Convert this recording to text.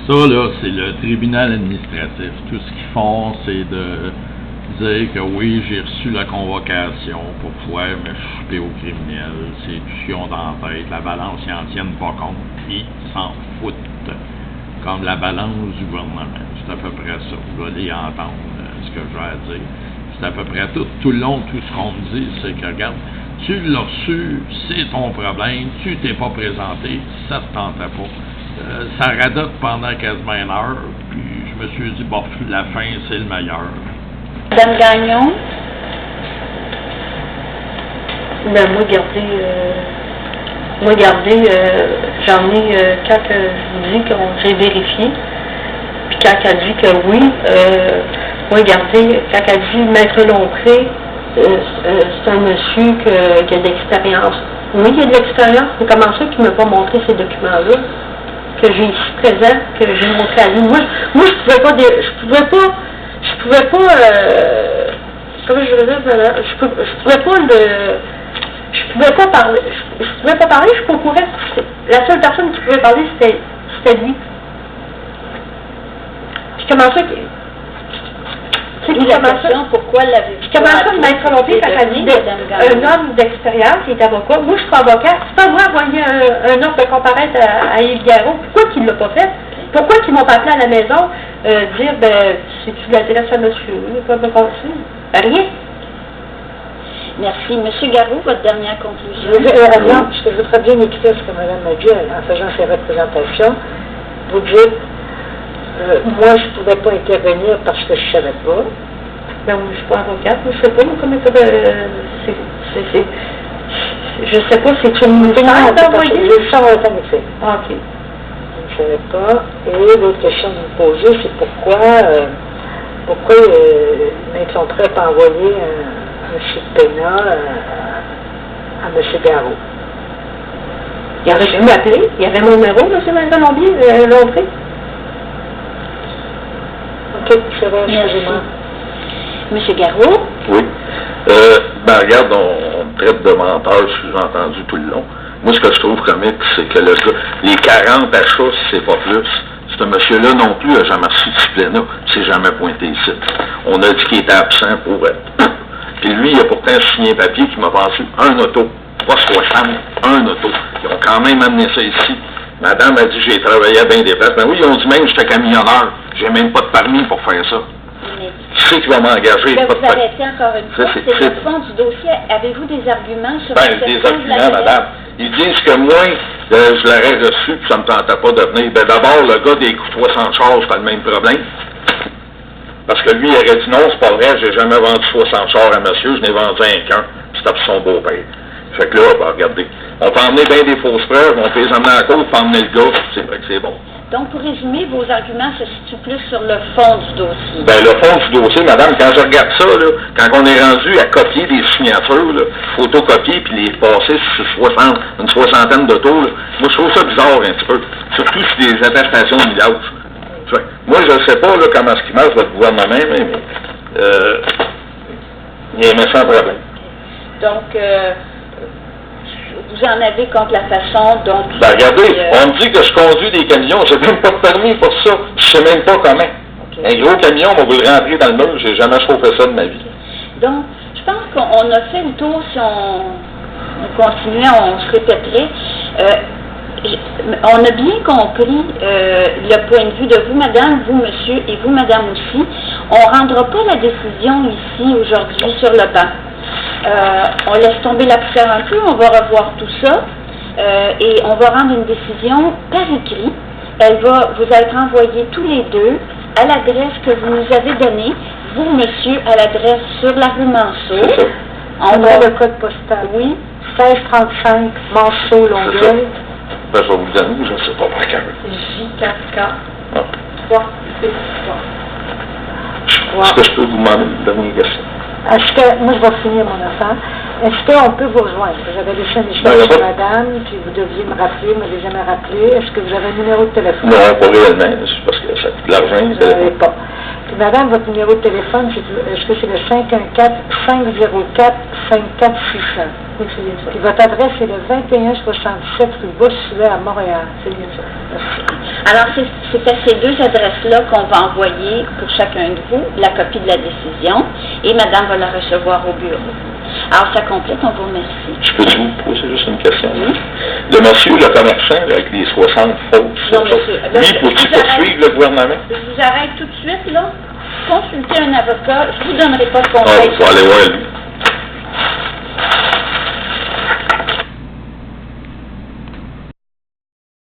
Ça, là, c'est le tribunal administratif. Tout ce qu'ils font, c'est de dire que oui, j'ai reçu la convocation pour pouvoir me chuter au criminel. C'est tout ce qu'ils ont dans la tête. La balance, ils n'en tiennent pas compte. Ils s'en foutent. Comme la balance du gouvernement. C'est à peu près ça. Vous allez entendre ce que j'ai à dire. C'est à peu près tout. Tout le long, tout ce qu'on me dit, c'est que, regarde, tu l'as reçu, c'est ton problème, tu t'es pas présenté, ça te tentait pas. Ça radote pendant quasiment une heure, puis je me suis dit, bon, la fin, c'est le meilleur. Madame Gagnon? Ben, moi, gardez, j'en ai, quand je vous dis que j'ai vérifié, puis quand elle dit que oui, moi, gardez, quand elle dit Maître Lompré, c'est un monsieur qui a de l'expérience. Oui, il y a de l'expérience, mais comment ça qu'il ne m'a pas montré ces documents-là, que j'ai ici présent, que j'ai montré à lui. Moi, je pouvais pas, comment je veux dire, je pouvais pas parler, je suis pas au courant. La seule personne qui pouvait parler, c'était lui. Puis comment ça pourquoi l'avez-vous? Comment ça, le Maître Lompré, quand elle dit un homme d'expérience, il est avocat, moi je suis pas avocat, c'est pas moi envoyer un offre de comparaître à Yves Garot. Pourquoi qu'il l'a pas fait? Pourquoi qu'ils m'ont pas appelé à la maison, dire, c'est-tu l'adresse à monsieur? Il pas me passer. Rien. Merci. Monsieur Garot, votre dernière conclusion. Je voudrais bien écouter ce que Mme m'a dit en faisant ses représentations. Vous dites, moi, je ne pouvais pas intervenir parce que je ne savais pas. Ben, moi, je ne suis pas avocate. Je ne sais pas comment ça je ne sais pas, c'est une demande d'envoyer. Je le sens en temps effet. Ah, OK. Je ne savais pas. Et l'autre question que vous me posez, c'est pourquoi Maître Lompré n'a pas envoyé un subpoena à M. Garot. Il aurait pu m'appeler. Il y avait mon numéro, M. Lompré. OK, ça va, excusez-moi. M. Garot? Oui. Regarde, on me traite de menteur, sous-entendu tout le long. Moi, ce que je trouve comique, c'est que le gars, les 40 achats, c'est pas plus. Ce monsieur-là non plus n'a jamais reçu de subpoena. Il s'est jamais pointé ici. On a dit qu'il était absent pour être. Puis lui, il a pourtant signé un papier qui m'a passé un auto. Pas 60, un auto. Ils ont quand même amené ça ici. Madame a dit, j'ai travaillé à bien des places. Ben oui, ils ont dit même que j'étais camionneur. J'ai même pas de permis pour faire ça. Qui c'est qui va m'engager? Là, vous arrêtez encore une fois. C'est le fond du dossier. Avez-vous des arguments sur des arguments, madame. Ils disent que moi, je l'aurais reçu, puis ça ne me tentait pas de venir. Ben d'abord, le gars des coups 300 chars, c'est pas le même problème. Parce que lui, il aurait dit non, c'est pas vrai, j'ai jamais vendu 60 chars à monsieur, je n'ai vendu un qu'un, puis c'était pour son beau-père. Fait que là, regardez, on peut emmener bien des fausses preuves, on peut les emmener à la cour, on peut emmener le gars, c'est vrai que c'est bon. Donc, pour résumer, vos arguments se situent plus sur le fond du dossier. Ben, le fond du dossier, madame, quand je regarde ça, là, quand on est rendu à copier des signatures, là, photocopier puis les passer sur une soixantaine d'autos, moi, je trouve ça bizarre un petit peu. Surtout sur des attestations de millage. Moi, je ne sais pas là, comment est-ce qu'il marche votre gouvernement, mais il y a un méchant problème. Donc, vous en avez contre la façon dont... Ben, regardez, on me dit que je conduis des camions, j'ai même pas de permis pour ça, je sais même pas comment. Okay. Un gros camion, on va vous le rentrer dans le mur, j'ai jamais chauffé ça de ma vie. Donc, je pense qu'on a fait le tour, si on continuait, on se répéterait. On a bien compris le point de vue de vous, madame, vous, monsieur, et vous, madame aussi. On ne rendra pas la décision ici, aujourd'hui, sur le banc. On laisse tomber la poussière un peu, on va revoir tout ça et on va rendre une décision par écrit. Elle va vous être envoyée tous les deux à l'adresse que vous nous avez donnée, vous, monsieur, à l'adresse sur la rue Manceau. On a le code postal. Oui. 1635 Manceau, Longueuil. Ben, je vais vous le donner, je ne sais pas par cœur. J4K. 3 Est-ce que je peux vous demander une dernière question? Est-ce que, moi je vais finir mon affaire, est-ce qu'on peut vous rejoindre? J'avais laissé un message chez madame, puis vous deviez me rappeler, vous ne m'avez jamais rappelé. Est-ce que vous avez un numéro de téléphone? Non, pas réellement, c'est parce que ça coûte de l'argent. Vous n'avez pas. Puis madame, votre numéro de téléphone, est-ce que c'est le 514-504-54-600? Oui, c'est bien ça. Puis votre adresse est le 2167 rue Bossuet à Montréal. C'est bien ça. Merci. Alors, c'est à ces deux adresses-là qu'on va envoyer pour chacun de vous la copie de la décision et madame va la recevoir au bureau. Alors, ça complète, on vous remercie. Je peux vous poser juste une question? Oui. Le monsieur, le commerçant, là, avec les 60 fausses, Non, monsieur. lui, faut-il poursuivre le gouvernement? Je vous arrête tout de suite, là. Consultez un avocat, je ne vous donnerai pas de Ah, conseil. il faut aller voir lui.